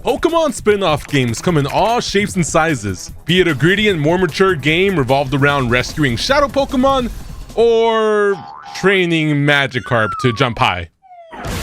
Pokemon spin-off games come in all shapes and sizes, be it a gritty and more mature game revolved around rescuing shadow Pokemon or training Magikarp to jump high.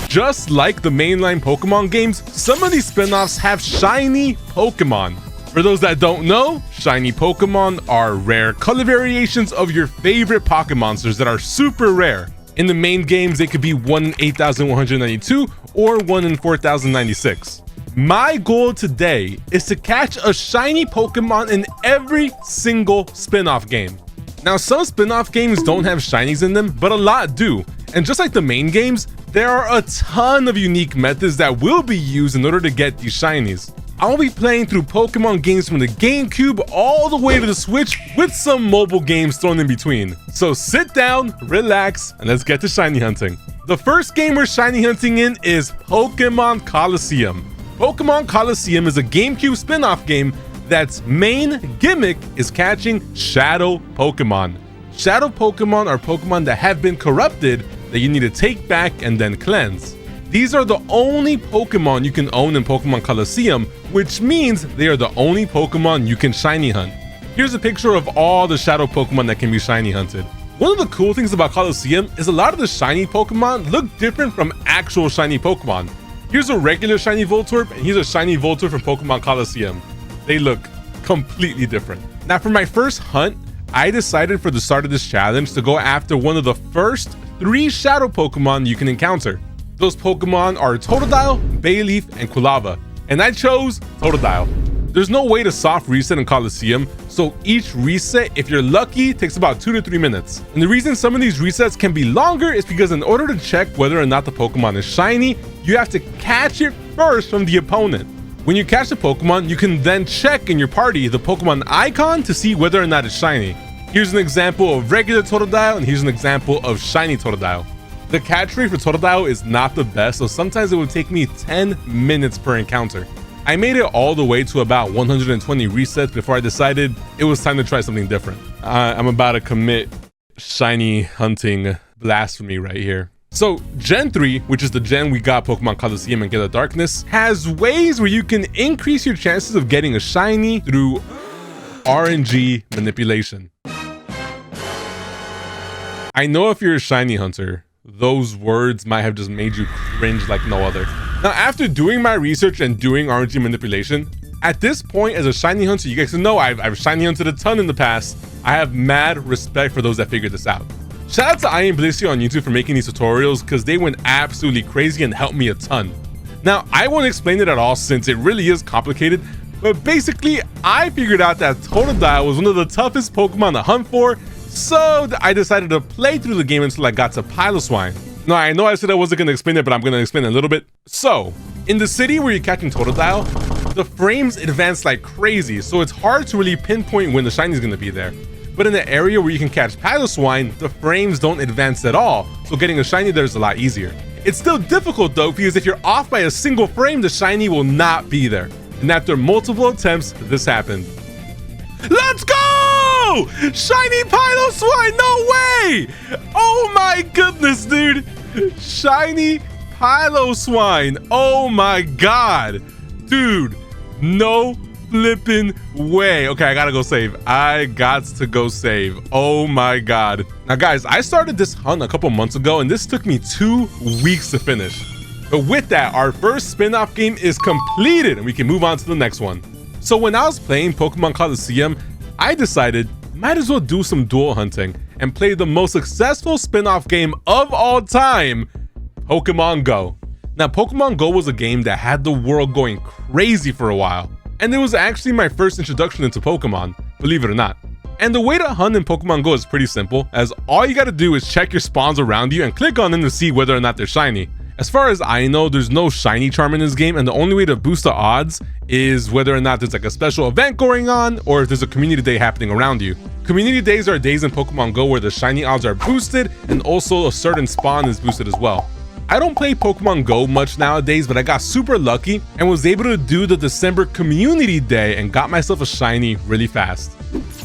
Just like the mainline Pokemon games, some of these spin-offs have shiny Pokemon. For those that don't know, shiny Pokemon are rare color variations of your favorite Pocket monsters that are super rare. In the main games, they could be 1 in 8,192 or 1 in 4,096. My goal today is to catch a shiny Pokemon in every single spin-off game. Now, some spin-off games don't have shinies in them, but a lot do. And just like the main games, there are a ton of unique methods that will be used in order to get these shinies. I'll be playing through Pokemon games from the GameCube all the way to the Switch with some mobile games thrown in between. So sit down, relax, and let's get to shiny hunting. The first game we're shiny hunting in is Pokémon Colosseum. Pokémon Colosseum is a GameCube spin-off game that's main gimmick is catching shadow Pokemon. Shadow Pokemon are Pokemon that have been corrupted that you need to take back and then cleanse. These are the only Pokemon you can own in Pokemon Colosseum, which means they are the only Pokemon you can shiny hunt. Here's a picture of all the shadow Pokemon that can be shiny hunted. One of the cool things about Colosseum is a lot of the shiny Pokemon look different from actual shiny Pokemon. Here's a regular shiny Voltorb, and here's a shiny Voltorb from Pokemon Colosseum. They look completely different. Now, for my first hunt, I decided for the start of this challenge to go after one of the first 3 shadow Pokemon you can encounter. Those Pokemon are Totodile, Bayleaf, and Quilava, and I chose Totodile. There's no way to soft reset in Colosseum, so each reset, if you're lucky, takes about 2 to 3 minutes. And the reason some of these resets can be longer is because in order to check whether or not the Pokemon is shiny, you have to catch it first from the opponent. When you catch the Pokemon, you can then check in your party the Pokemon icon to see whether or not it's shiny. Here's an example of regular Totodile, and here's an example of shiny Totodile. The catch rate for Totodile is not the best, so sometimes it would take me 10 minutes per encounter. I made it all the way to about 120 resets before I decided it was time to try something different. I'm about to commit shiny hunting blasphemy right here. So Gen 3, which is the gen we got Pokemon Colosseum and Gale of Darkness, has ways where you can increase your chances of getting a shiny through RNG manipulation. I know if you're a shiny hunter, those words might have just made you cringe like no other. Now, after doing my research and doing RNG manipulation, at this point as a shiny hunter, you guys know I've shiny hunted a ton in the past. I have mad respect for those that figured this out. Shout out to I Am Blissey on YouTube for making these tutorials because they went absolutely crazy and helped me a ton. Now, I won't explain it at all since it really is complicated, but basically, I figured out that Totodile was one of the toughest Pokemon to hunt for, so I decided to play through the game until I got to Piloswine. Now, I know I said I wasn't going to explain it, but I'm going to explain it a little bit. So, in the city where you're catching Totodile, the frames advance like crazy, so it's hard to really pinpoint when the shiny is going to be there. But in the area where you can catch Piloswine, the frames don't advance at all, so getting a shiny there is a lot easier. It's still difficult though, because if you're off by a single frame, the shiny will not be there. And after multiple attempts, this happened. Let's go! Shiny Piloswine, no way! Oh my goodness, dude! Shiny Piloswine, oh my god! Dude, no flipping way. Okay, I gotta go save. I got to go save. Oh my god. Now guys, I started this hunt a couple months ago and this took me 2 weeks to finish. But with that, our first spin-off game is completed and we can move on to the next one. So when I was playing Pokemon Colosseum, I decided might as well do some duel hunting and play the most successful spin-off game of all time, Pokemon GO. Now, Pokemon GO was a game that had the world going crazy for a while, and it was actually my first introduction into Pokemon, believe it or not. And the way to hunt in Pokemon GO is pretty simple, as all you gotta do is check your spawns around you and click on them to see whether or not they're shiny. As far as I know, there's no shiny charm in this game, and the only way to boost the odds is whether or not there's like a special event going on or if there's a community day happening around you. Community days are days in Pokemon GO where the shiny odds are boosted and also a certain spawn is boosted as well. I don't play Pokemon GO much nowadays, but I got super lucky and was able to do the December community day and got myself a shiny really fast.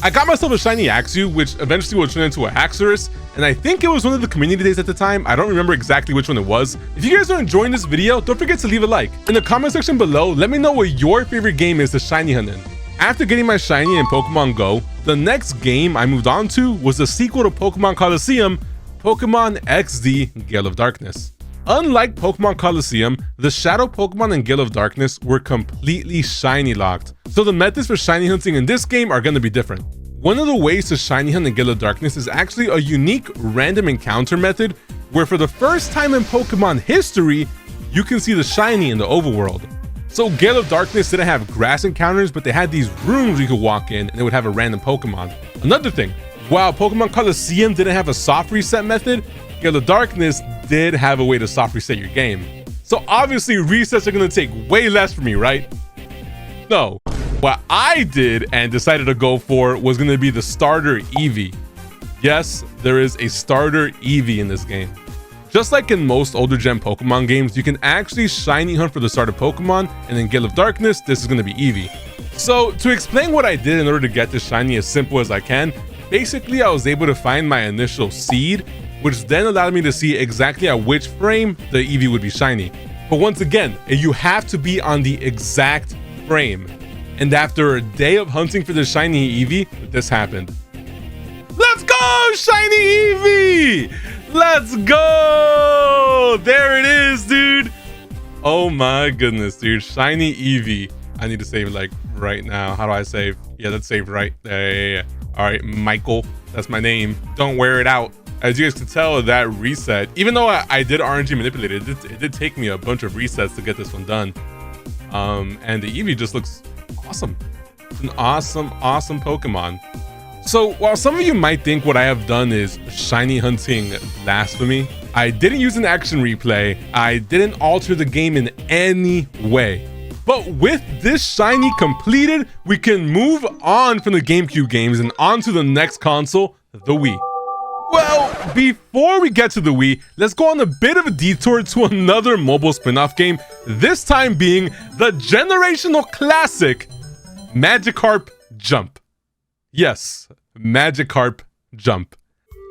I got myself a shiny Axew, which eventually will turn into a Haxorus, and I think it was one of the community days at the time. I don't remember exactly which one it was. If you guys are enjoying this video, don't forget to leave a like. In the comment section below, let me know what your favorite game is to shiny hunt in. After getting my shiny in Pokemon GO, the next game I moved on to was the sequel to Pokemon Colosseum, Pokemon XD Gale of Darkness. Unlike Pokemon Colosseum, the Shadow Pokemon in Gale of Darkness were completely shiny locked, so the methods for shiny hunting in this game are going to be different. One of the ways to shiny hunt in Gale of Darkness is actually a unique random encounter method where for the first time in Pokemon history, you can see the shiny in the overworld. So Gale of Darkness didn't have grass encounters, but they had these rooms you could walk in and it would have a random Pokemon. Another thing, while Pokemon Colosseum didn't have a soft reset method, Gale of Darkness did have a way to soft reset your game. So obviously resets are going to take way less for me, right? No. What I did and decided to go for was going to be the starter Eevee. Yes, there is a starter Eevee in this game. Just like in most older gen Pokemon games, you can actually shiny hunt for the starter Pokemon, and in Gale of Darkness, this is going to be Eevee. So to explain what I did in order to get this shiny as simple as I can, basically I was able to find my initial seed, which then allowed me to see exactly at which frame the Eevee would be shiny. But once again, you have to be on the exact frame. And after a day of hunting for the shiny Eevee, this happened. Let's go, shiny Eevee! Let's go! There it is, dude. Oh my goodness, dude. Shiny Eevee. I need to save like right now. How do I save? Yeah, let's save right there. Yeah. All right, Michael. That's my name. Don't wear it out. As you guys can tell, that reset, even though I did RNG manipulate it, it did take me a bunch of resets to get this one done. And the Eevee just looks awesome. It's an awesome Pokemon. So while some of you might think what I have done is shiny hunting blasphemy, I didn't use an action replay. I didn't alter the game in any way. But with this shiny completed, we can move on from the GameCube games and on to the next console, the Wii. Well, before we get to the Wii, let's go on a bit of a detour to another mobile spin-off game, this time being the generational classic, Magikarp Jump. Yes, Magikarp Jump.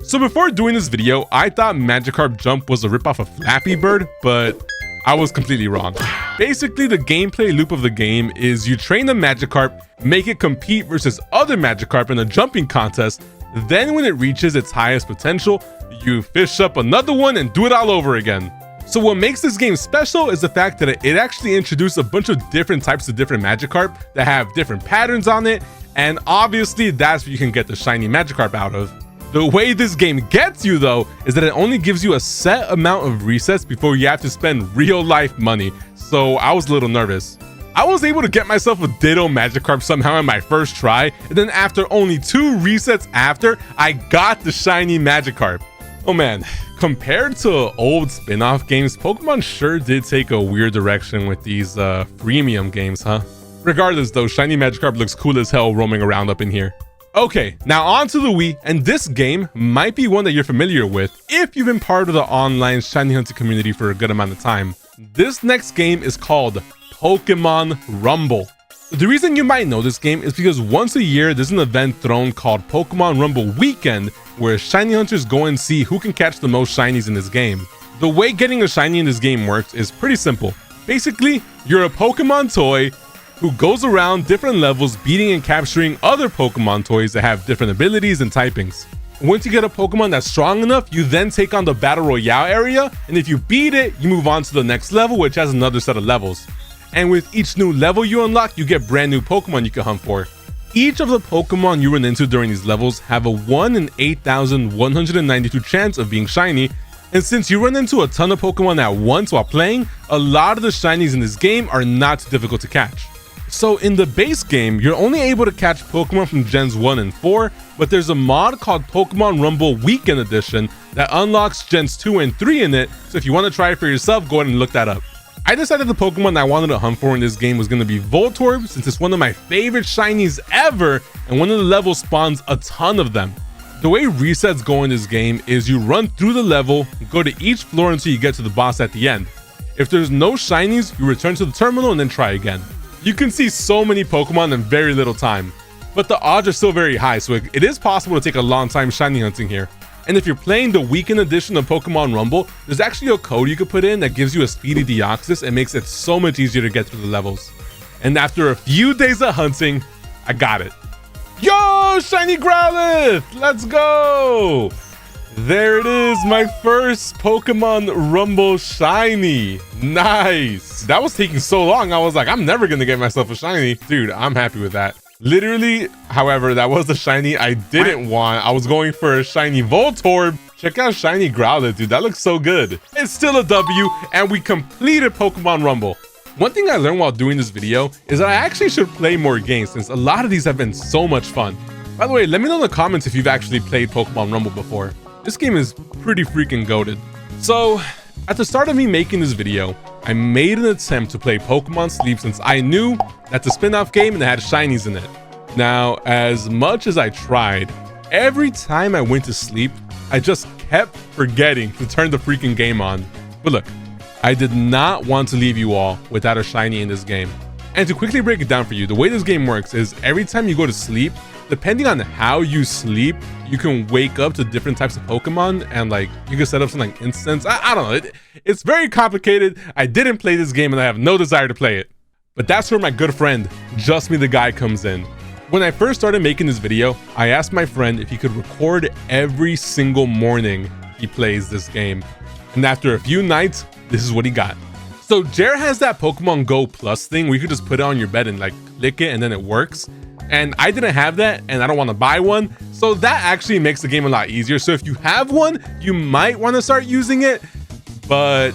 So before doing this video, I thought Magikarp Jump was a ripoff of Flappy Bird, but I was completely wrong. Basically, the gameplay loop of the game is you train the Magikarp, make it compete versus other Magikarp in a jumping contest. Then when it reaches its highest potential, you fish up another one and do it all over again. So what makes this game special is the fact that it actually introduced a bunch of different types of different Magikarp that have different patterns on it, and obviously that's what you can get the shiny Magikarp out of. The way this game gets you though is that it only gives you a set amount of resets before you have to spend real life money, so I was a little nervous. I was able to get myself a Ditto Magikarp somehow in my first try, and then after only 2 resets after, I got the shiny Magikarp. Oh man, compared to old spin-off games, Pokemon sure did take a weird direction with these freemium games, huh? Regardless though, shiny Magikarp looks cool as hell roaming around up in here. Okay, now on to the Wii, and this game might be one that you're familiar with if you've been part of the online shiny hunting community for a good amount of time. This next game is called Pokémon Rumble. The reason you might know this game is because once a year there's an event thrown called Pokémon Rumble Weekend where shiny hunters go and see who can catch the most shinies in this game. The way getting a shiny in this game works is pretty simple. Basically, you're a Pokemon toy who goes around different levels beating and capturing other Pokemon toys that have different abilities and typings. Once you get a Pokemon that's strong enough, you then take on the Battle Royale area, and if you beat it, you move on to the next level, which has another set of levels. And with each new level you unlock, you get brand new Pokemon you can hunt for. Each of the Pokemon you run into during these levels have a 1 in 8,192 chance of being shiny, and since you run into a ton of Pokemon at once while playing, a lot of the shinies in this game are not difficult to catch. So in the base game, you're only able to catch Pokemon from Gens 1 and 4, but there's a mod called Pokemon Rumble Weekend Edition that unlocks Gens 2 and 3 in it, so if you want to try it for yourself, go ahead and look that up. I decided the Pokemon I wanted to hunt for in this game was going to be Voltorb, since it's one of my favorite shinies ever, and one of the levels spawns a ton of them. The way resets go in this game is you run through the level, go to each floor until you get to the boss at the end. If there's no shinies, you return to the terminal and then try again. You can see so many Pokemon in very little time, but the odds are still very high, so it is possible to take a long time shiny hunting here. And if you're playing the weekend edition of Pokemon Rumble, there's actually a code you could put in that gives you a speedy Deoxys and makes it so much easier to get through the levels. And after a few days of hunting, I got it. Yo, shiny Growlithe! Let's go! There it is, my first Pokemon Rumble shiny. Nice. That was taking so long. I was like, I'm never gonna get myself a shiny. Dude, I'm happy with that. Literally, however, that was the shiny I didn't want. I was going for a shiny Voltorb. Check out shiny Growlithe, dude. That looks so good. It's still a W, and we completed Pokemon Rumble. One thing I learned while doing this video is that I actually should play more games since a lot of these have been so much fun. By the way, let me know in the comments if you've actually played Pokemon Rumble before. This game is pretty freaking goated. So, at the start of me making this video, I made an attempt to play Pokemon Sleep since I knew that's a spin-off game and it had shinies in it. Now, as much as I tried, every time I went to sleep, I just kept forgetting to turn the freaking game on. But look, I did not want to leave you all without a shiny in this game. And to quickly break it down for you, the way this game works is every time you go to sleep, depending on how you sleep, you can wake up to different types of Pokemon and like you can set up something like instance. I don't know. It's very complicated. I didn't play this game and I have no desire to play it. But that's where my good friend, Just Me the Guy, comes in. When I first started making this video, I asked my friend if he could record every single morning he plays this game. And after a few nights, this is what he got. So Jer has that Pokemon GO Plus thing where you could just put it on your bed and like click it and then it works. And I didn't have that and I don't want to buy one. So that actually makes the game a lot easier. So if you have one, you might want to start using it. But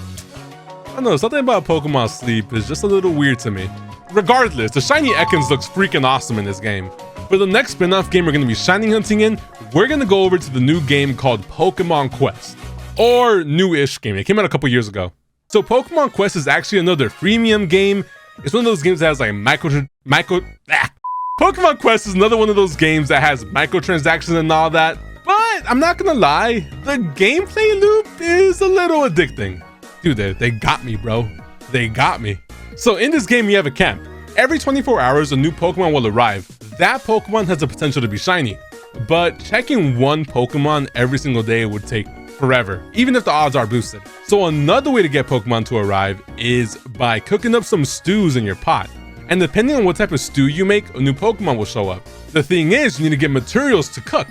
I don't know, something about Pokemon Sleep is just a little weird to me. Regardless, the shiny Ekans looks freaking awesome in this game. For the next spin-off game we're going to be shiny hunting in, we're going to go over to the new game called Pokemon Quest. Or new-ish game. It came out a couple years ago. So Pokemon Quest is actually another freemium game. It's one of those games that has like Pokemon Quest is another one of those games that has microtransactions and all that. But I'm not gonna lie, the gameplay loop is a little addicting. Dude, they got me, bro. They got me. So in this game, you have a camp. Every 24 hours, a new Pokemon will arrive. That Pokemon has the potential to be shiny. But checking one Pokemon every single day would take forever, even if the odds are boosted. So another way to get Pokemon to arrive is by cooking up some stews in your pot. And depending on what type of stew you make, a new Pokemon will show up. The thing is, you need to get materials to cook.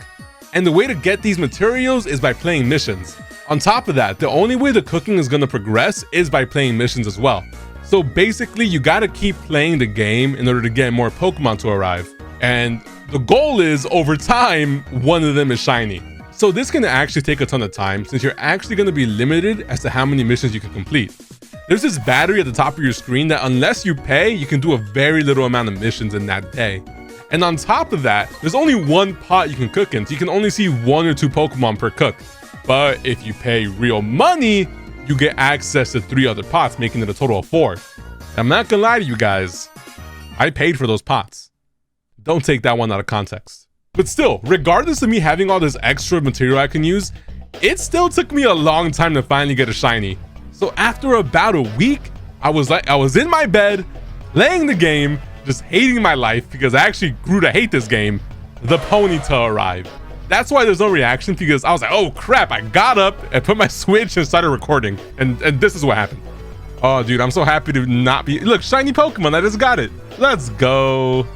And the way to get these materials is by playing missions. On top of that, the only way the cooking is going to progress is by playing missions as well. So basically, you got to keep playing the game in order to get more Pokemon to arrive. And the goal is, over time, one of them is shiny. So this can actually take a ton of time since you're actually going to be limited as to how many missions you can complete. There's this battery at the top of your screen that unless you pay, you can do a very little amount of missions in that day. And on top of that, there's only one pot you can cook in, so you can only see 1 or 2 Pokemon per cook. But if you pay real money, you get access to 3 other pots, making it a total of 4. I'm not gonna lie to you guys, I paid for those pots. Don't take that one out of context. But still, regardless of me having all this extra material I can use, it still took me a long time to finally get a shiny. So after about a week, I was in my bed, playing the game, just hating my life because I actually grew to hate this game. The Ponyta arrived. That's why there's no reaction, because I was like, oh crap, I got up and put my Switch and started recording. And this is what happened. Oh dude, I'm so happy to not be, look, shiny Pokemon, I just got it. Let's go.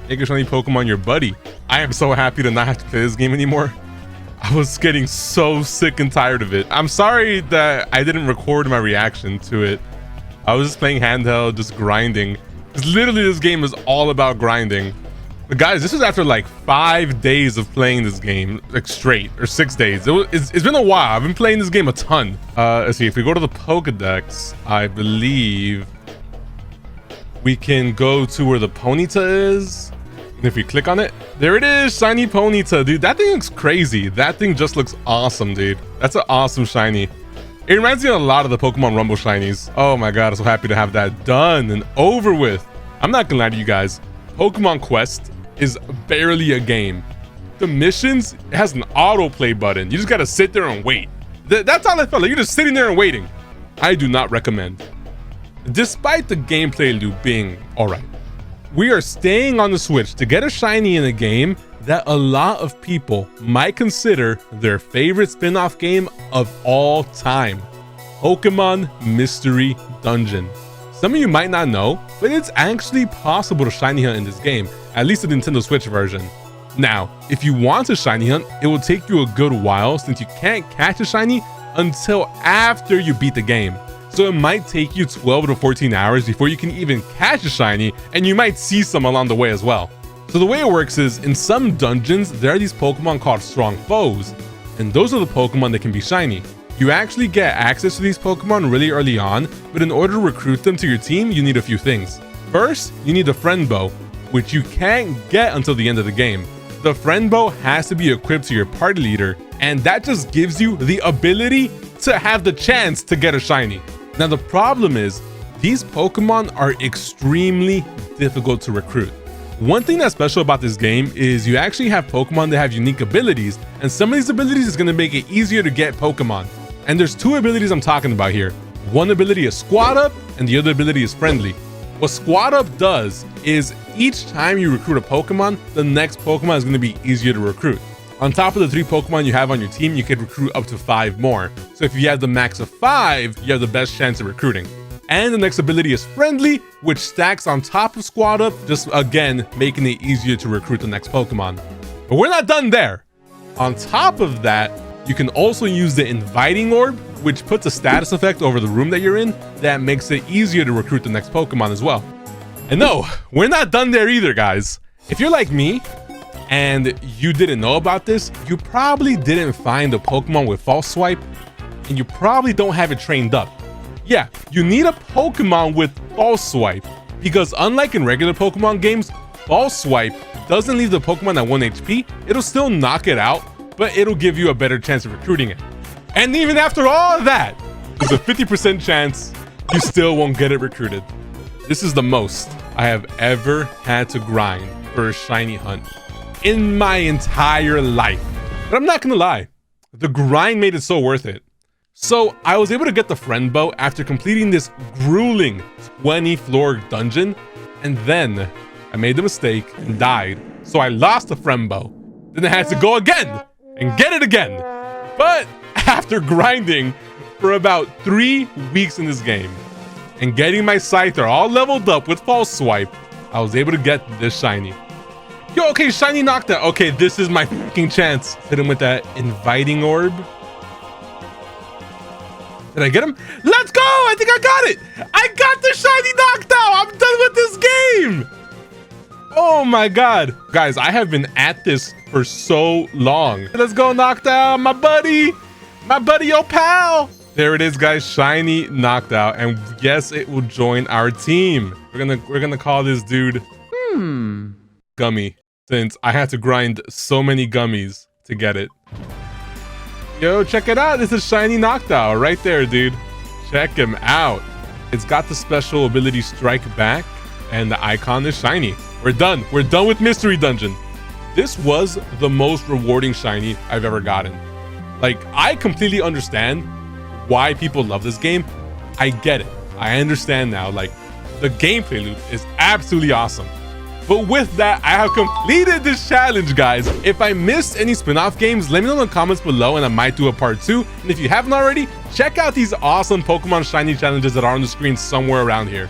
Make a shiny Pokemon your buddy. I am so happy to not have to play this game anymore. I was getting so sick and tired of it. I'm sorry that I didn't record my reaction to it. I was just playing handheld, just grinding. Because literally this game is all about grinding. But guys, this was after like 5 days of playing this game, like straight, or 6 days. It's been a while. I've been playing this game a ton. Let's see, if we go to the Pokedex, I believe we can go to where the Ponyta is. And if we click on it, there it is, shiny Ponyta, dude. That thing looks crazy. That thing just looks awesome, dude. That's an awesome shiny. It reminds me of a lot of the Pokemon Rumble shinies. Oh my god, I'm so happy to have that done and over with. I'm not gonna lie to you guys. Pokemon Quest is barely a game. The missions, it has an autoplay button. You just gotta sit there and wait. That's all I felt like. You're just sitting there and waiting. I do not recommend. Despite the gameplay loop being alright, we are staying on the Switch to get a shiny in a game that a lot of people might consider their favorite spin-off game of all time, Pokémon Mystery Dungeon. Some of you might not know, but it's actually possible to shiny hunt in this game, at least the Nintendo Switch version. Now, if you want to shiny hunt, it will take you a good while since you can't catch a shiny until after you beat the game. So it might take you 12 to 14 hours before you can even catch a shiny, and you might see some along the way as well. So the way it works is, in some dungeons, there are these Pokemon called strong foes, and those are the Pokemon that can be shiny. You actually get access to these Pokemon really early on, but in order to recruit them to your team, you need a few things. First, you need the friend bow, which you can't get until the end of the game. The friend bow has to be equipped to your party leader, and that just gives you the ability to have the chance to get a shiny. Now the problem is, these Pokemon are extremely difficult to recruit. One thing that's special about this game is you actually have Pokemon that have unique abilities, and some of these abilities is going to make it easier to get Pokemon. And there's two abilities I'm talking about here. One ability is Squad Up, and the other ability is Friendly. What Squad Up does is each time you recruit a Pokemon, the next Pokemon is going to be easier to recruit. On top of the 3 Pokemon you have on your team, you can recruit up to 5 more. So if you have the max of 5, you have the best chance of recruiting. And the next ability is Friendly, which stacks on top of Squad Up, just again, making it easier to recruit the next Pokemon. But we're not done there. On top of that, you can also use the Inviting Orb, which puts a status effect over the room that you're in that makes it easier to recruit the next Pokemon as well. And no, we're not done there either, guys. If you're like me, and you didn't know about this, you probably didn't find a Pokemon with False Swipe, and you probably don't have it trained up. Yeah, you need a Pokemon with False Swipe, because unlike in regular Pokemon games, False Swipe doesn't leave the Pokemon at 1 HP, it'll still knock it out, but it'll give you a better chance of recruiting it. And even after all of that, there's a 50% chance you still won't get it recruited. This is the most I have ever had to grind for a shiny hunt in my entire life. But I'm not gonna lie, the grind made it so worth it. So I was able to get the friend bow after completing this grueling 20-floor dungeon, and then I made the mistake and died. So I lost the friend bow. Then I had to go again and get it again. But after grinding for about 3 weeks in this game and getting my Scyther all leveled up with False Swipe, I was able to get this shiny. Yo, okay, shiny knockdown. Okay, this is my fucking chance. Hit him with that Inviting Orb. Did I get him? Let's go! I think I got it! I got the shiny knockdown! I'm done with this game! Oh my god. Guys, I have been at this for so long. Let's go, knockdown, my buddy! My buddy, your pal! There it is, guys, shiny knockdown. And yes, it will join our team. We're gonna call this dude Gummy, since I had to grind so many gummies to get it. Yo, check it out. This is shiny knockdown right there, dude. Check him out. It's got the special ability Strike Back, and the icon is shiny. We're done. We're done with Mystery Dungeon. This was the most rewarding shiny I've ever gotten. Like, I completely understand why people love this game. I get it. I understand now. Like, the gameplay loop is absolutely awesome. But with that, I have completed this challenge, guys. If I missed any spin-off games, let me know in the comments below and I might do a part 2. And if you haven't already, check out these awesome Pokemon shiny challenges that are on the screen somewhere around here.